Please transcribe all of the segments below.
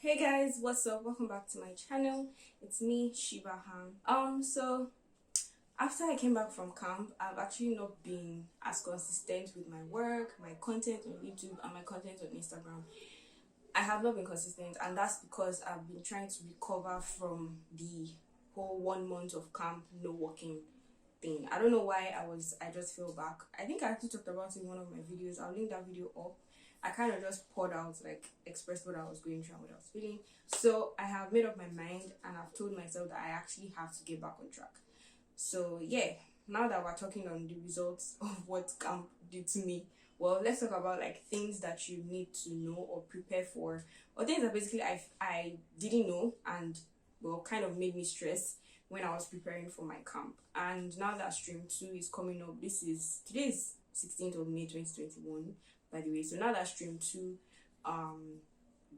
Hey guys, what's up? Welcome back to my channel. It's me, Shiba Han. So after I came back from camp, I've actually not been as consistent with my work, my content on YouTube, and my content on Instagram. I have not been consistent, and that's because I've been trying to recover from the whole 1 month of camp no working thing. I don't know why I just fell back. I think I actually talked about it in one of my videos. I'll link that video up. I kind of just poured out, like expressed what I was going through and what I was feeling. So I have made up my mind and I've told myself that I actually have to get back on track. So yeah, now that we're talking on the results of what camp did to me, well, let's talk about like things that you need to know or prepare for, or things that basically I didn't know and well kind of made me stress when I was preparing for my camp. And now that stream 2 is coming up, today's 16th of May 2021, by the way. So now that stream 2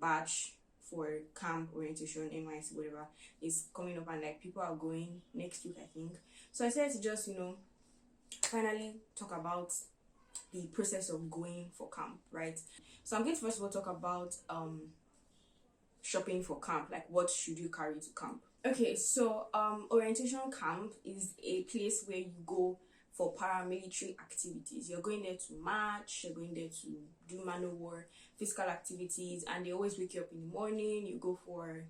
batch for camp orientation, Nysc, whatever, is coming up, and like people are going next week, I think. So I decided to just finally talk about the process of going for camp, right? So I'm going to first of all talk about shopping for camp, like what should you carry to camp. Okay, so orientation camp is a place where you go for paramilitary activities. You're going there to march, you're going there to do maneuver, physical activities, and they always wake you up in the morning. You go for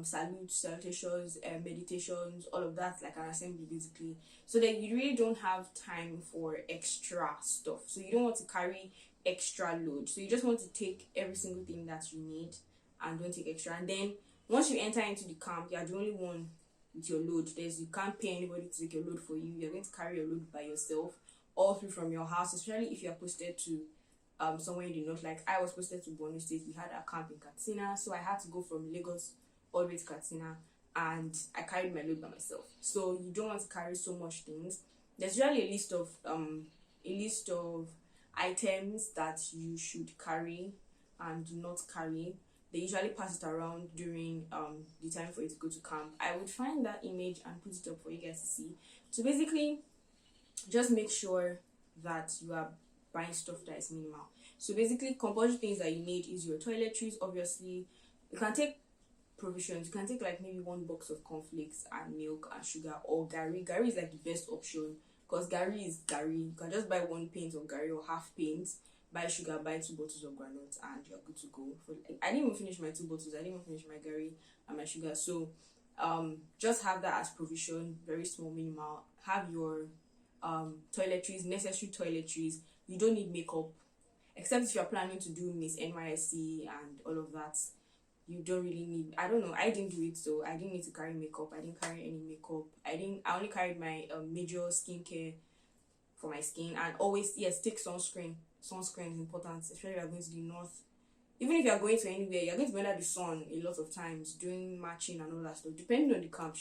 salutations, meditations, all of that, like an assembly basically. So that you really don't have time for extra stuff. So you don't want to carry extra load. So you just want to take every single thing that you need and don't take extra. And then once you enter into the camp, you're the only one with your load. You can't pay anybody to take your load for you. You're going to carry your load by yourself all through from your house, especially if you're posted to somewhere in the north. Like I was posted to Borno State. We had a camp in Katsina, so I had to go from Lagos all the way to Katsina, and I carried my load by myself. So you don't want to carry so much things. There's usually a list of items that you should carry and do not carry. They usually pass it around during the time for you to go to camp. I would find that image and put it up for you guys to see. So basically, just make sure that you are buying stuff that is minimal. So basically, compulsory things that you need is your toiletries. Obviously, you can take provisions. You can take like maybe 1 box of cornflakes and milk and sugar, or gari. Gari is like the best option because gari is gari. You can just buy 1 pint of gari or half pint. Buy sugar, buy 2 bottles of granola, and you're good to go. I didn't even finish my 2 bottles. I didn't even finish my gari and my sugar. So just have that as provision, very small, minimal. Have your toiletries, necessary toiletries. You don't need makeup, except if you're planning to do Miss Nysc and all of that. You don't really need, I don't know, I didn't do it, so I didn't need to carry makeup. I didn't carry any makeup. I only carried my major skincare for my skin, and always, yes, take sunscreen. Sunscreen is important, especially if you're going to the north. Even if you're going to anywhere, you're going to be under the sun a lot of times, doing matching and all that stuff, depending on the camp.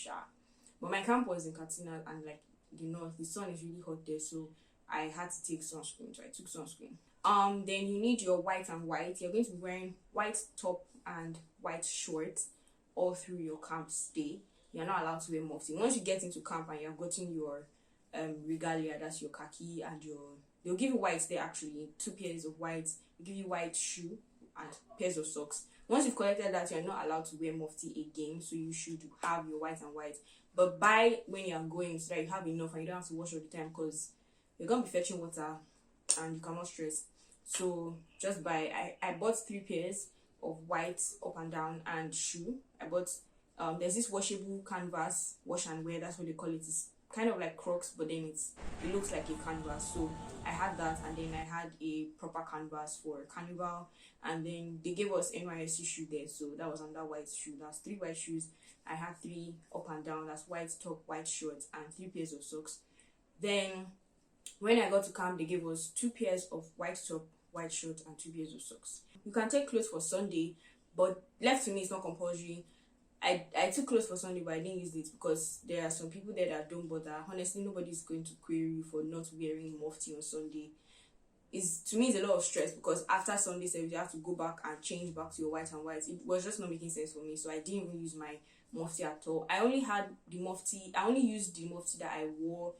But my camp was in Katsina, and like the north, the sun is really hot there, so I had to take sunscreen, so I took sunscreen. Then you need your white and white. You're going to be wearing white top and white shorts all through your camp stay. You're not allowed to wear mufti. Once you get into camp and you've gotten your regalia, that's your khaki, and they'll give you white there actually, 2 pairs of white. They give you white shoe and pairs of socks. Once you've collected that, you're not allowed to wear mufti again, so you should have your white and white. But buy when you're going so that you have enough and you don't have to wash all the time, because you're gonna be fetching water and you cannot stress. So just buy. I bought 3 pairs of white up and down and shoe. I bought there's this washable canvas, wash and wear, that's what they call it. It's kind of like Crocs, but then it looks like a canvas. So I had that, and then I had a proper canvas for carnival, and then they gave us NYSC shoe there, so that was under white shoe. That's 3 white shoes. I had 3 up and down, that's white top, white shorts, and 3 pairs of socks. Then when I got to camp, they gave us 2 pairs of white top, white shirt, and 2 pairs of socks. You can take clothes for Sunday, but left to me, it's not compulsory. I took clothes for Sunday, but I didn't use it because there are some people there that don't bother. Honestly, nobody's going to query you for not wearing mufti on Sunday. To me, it's a lot of stress, because after Sunday service, you have to go back and change back to your white and white. It was just not making sense for me, so I didn't even use my mufti at all. I only used the mufti that I wore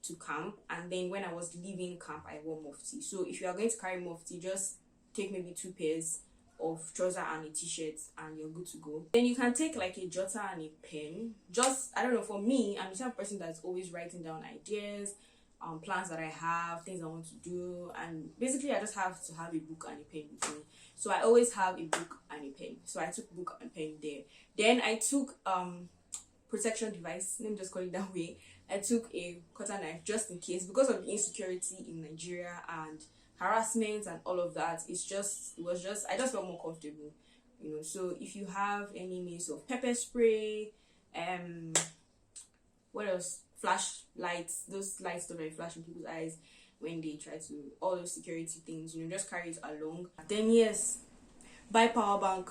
to camp, and then when I was leaving camp, I wore mufti. So if you are going to carry mufti, just take maybe 2 pairs of trouser and a t-shirt, and you're good to go. Then you can take like a jotter and a pen. Just, I don't know, for me, I'm the type of person that's always writing down ideas, plans that I have, things I want to do, and basically I just have to have a book and a pen with me. So I always have a book and a pen. So I took book and pen there. Then I took protection device, let me just call it that way. I took a cutter knife just in case, because of the insecurity in Nigeria and harassment and all of that. I just felt more comfortable, you know. So if you have any means of pepper spray, what else, flashlights, those lights that flash in people's eyes when they try to, all those security things, you know, just carry it along. Then yes, buy power bank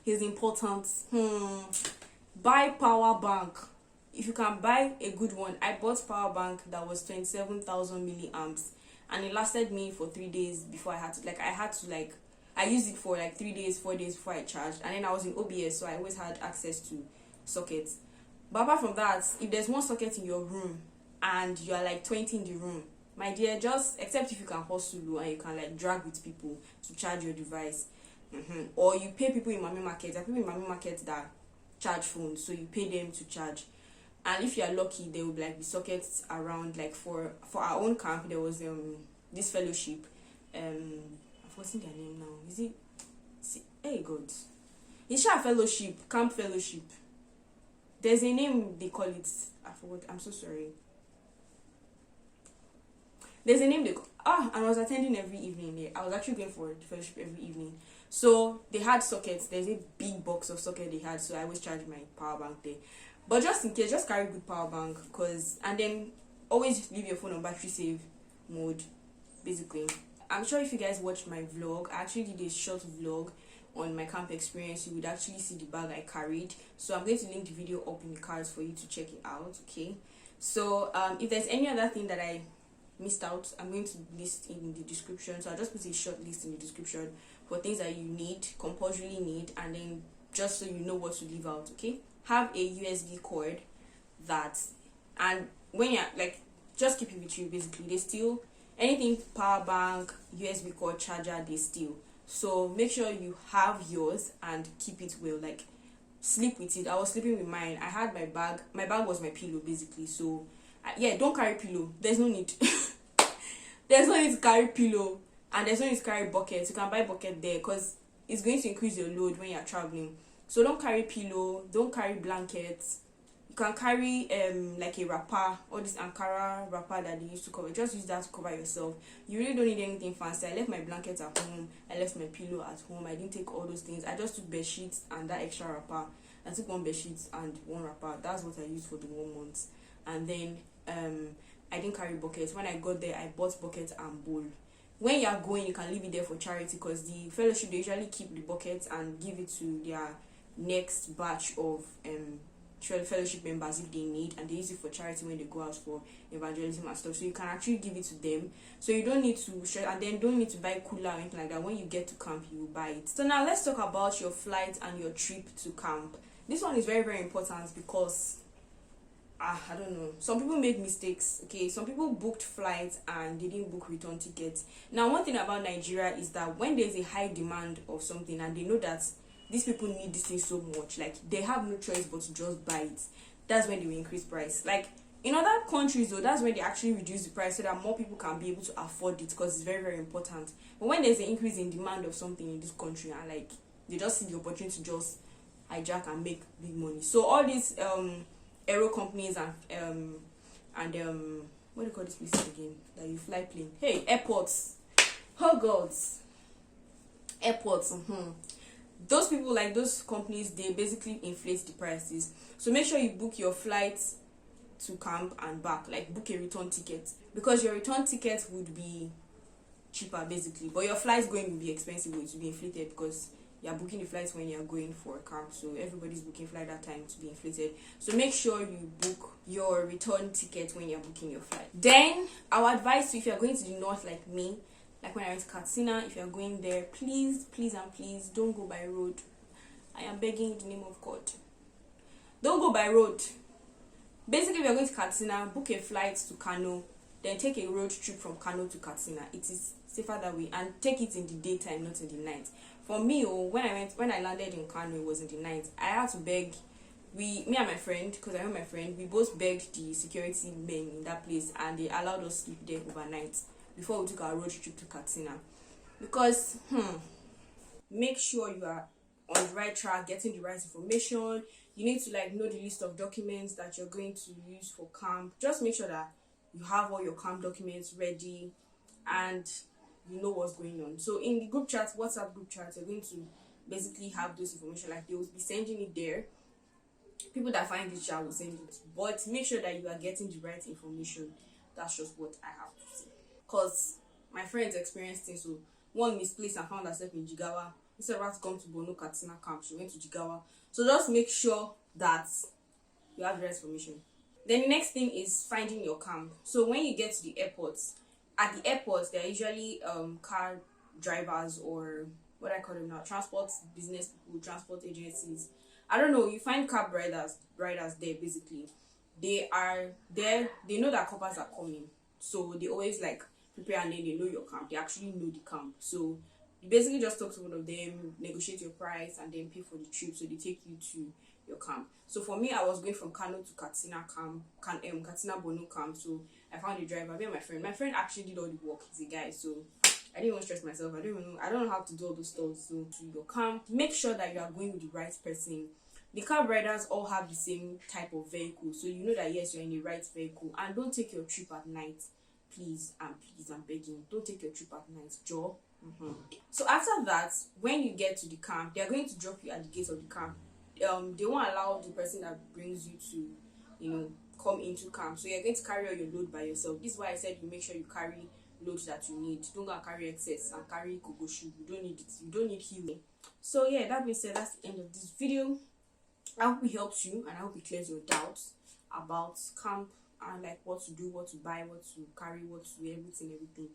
is important. Buy power bank. If you can buy a good one. I bought power bank that was 27,000 milliamps, and it lasted me for 3 days before I used it for like 3 days, 4 days before I charged. And then I was in OBS, so I always had access to sockets. But apart from that, if there's one socket in your room and you are like 20 in the room, my dear, just, except if you can hustle and you can like drag with people to charge your device, or you pay people in Mami Market. There are people in Mami Market that charge phones, so you pay them to charge. And if you are lucky, there will like be sockets around. Like for our own camp, there was this fellowship. I've forgotten their name now. Is it? Hey God, it's a fellowship, camp fellowship. There's a name they call it. I forgot. I'm so sorry. There's a name they call. And I was attending every evening there. I was actually going for the fellowship every evening. So they had sockets. There's a big box of socket they had. So I always charge my power bank there. But just in case, just carry good power bank, and then always leave your phone on battery save mode, basically. I'm sure if you guys watched my vlog, I actually did a short vlog on my camp experience. You would actually see the bag I carried. So I'm going to link the video up in the cards for you to check it out, okay? So if there's any other thing that I missed out, I'm going to list in the description. So I'll just put a short list in the description for things that you need, compulsorily need, and then just so you know what to leave out, okay? Have a USB cord and when you're like, just keep it with you. Basically, they steal anything, power bank, USB cord, charger, they steal. So make sure you have yours and keep it well. Like, sleep with it. I was sleeping with mine. I had my bag was my pillow, basically. So yeah, don't carry pillow. There's no need. There's no need to carry pillow, and there's no need to carry buckets. You can buy bucket there because it's going to increase your load when you're traveling. So don't carry pillow, don't carry blankets. You can carry like a wrapper, or this Ankara wrapper that they used to cover. Just use that to cover yourself. You really don't need anything fancy. I left my blankets at home, I left my pillow at home. I didn't take all those things. I just took bed sheets and that extra wrapper. I took one bed sheet and one wrapper. That's what I used for the 1 month. And then I didn't carry buckets. When I got there, I bought buckets and bowl. When you are going, you can leave it there for charity, because the fellowship, they usually keep the buckets and give it to their next batch of fellowship members if they need, and they use it for charity when they go out for evangelism and stuff. So you can actually give it to them, so you don't need to share, and then don't need to buy cooler or anything like that. When you get to camp, you will buy it. So now let's talk about your flight and your trip to camp. This one is very, very important because I don't know, some people make mistakes. Okay, some people booked flights and they didn't book return tickets. Now, one thing about Nigeria is that when there's a high demand of something and they know that these people need this thing so much, like, they have no choice but to just buy it, that's when they will increase price. Like in other countries though, that's when they actually reduce the price so that more people can be able to afford it, because it's very, very important. But when there's an increase in demand of something in this country, and like they just see the opportunity to just hijack and make big money. So all these aero companies and what do you call this place again that you fly plane? Hey, airports. Oh God, airports. Those people, like those companies, they basically inflate the prices. So make sure you book your flights to camp and back. Like, book a return ticket, because your return ticket would be cheaper basically, but your flight's going to be expensive. It will be inflated because you're booking the flights when you're going for a camp, so everybody's booking flight that time to be inflated. So make sure you book your return ticket when you're booking your flight. Then I would advise you, if you're going to the north like me, like when I went to Katsina, if you're going there, please, please and please don't go by road. I am begging in the name of God, don't go by road. Basically, if you're going to Katsina, book a flight to Kano, then take a road trip from Kano to Katsina. It is safer that way, and take it in the daytime, not in the night. For me, when I landed in Kano, it was in the night. I had to beg. Me and my friend, because I know my friend, we both begged the security men in that place, and they allowed us to sleep there overnight before we took our road trip to Katsina. Because make sure you are on the right track, getting the right information. You need to like know the list of documents that you're going to use for camp. Just make sure that you have all your camp documents ready and you know what's going on. So in the group chat, WhatsApp group chat, you're going to basically have those information. Like they will be sending it there. People that find this chat will send it, but make sure that you are getting the right information. That's just what I have to say. Because my friends experienced things. So one misplaced and found herself in Jigawa. Instead of her to come to Bono Katsina camp, she went to Jigawa. So just make sure that you have the right information. Then the next thing is finding your camp. So when you get to the airports, at the airports there are usually car drivers, or what I call them now, transport business people, transport agencies. I don't know, you find cab riders there. Basically they are there, they know that coppers are coming, so they always like prepare, and then they know your camp, they actually know the camp. So you basically just talk to one of them, negotiate your price, and then pay for the trip, so they take you to your camp. So for me, I was going from Kano to Katsina camp, Katsina Bono camp. So I found a driver, me and my friend actually did all the work. He's a guy, so I didn't even stress myself. I don't know how to do all those stuff. So to your camp, make sure that you are going with the right person. The cab riders all have the same type of vehicle, so you know that yes, you're in the right vehicle. And don't take your trip at night, please, I'm begging, don't take your trip at night, Joe. So after that, when you get to the camp, they are going to drop you at the gate of the camp. They won't allow the person that brings you to, come into camp. So you're going to carry all your load by yourself. This is why I said you make sure you carry loads that you need. Don't go and carry excess and carry kogoshu. You don't need it. You don't need healing. So yeah, that being said, that's the end of this video. I hope it helps you, and I hope it clears your doubts about camp and like what to do, what to buy, what to carry, what to do, everything.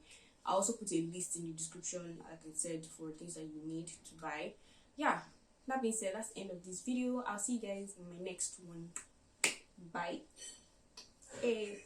I also put a list in the description, like I said, for things that you need to buy. Yeah, that being said, that's the end of this video. I'll see you guys in my next one. Bye. Hey.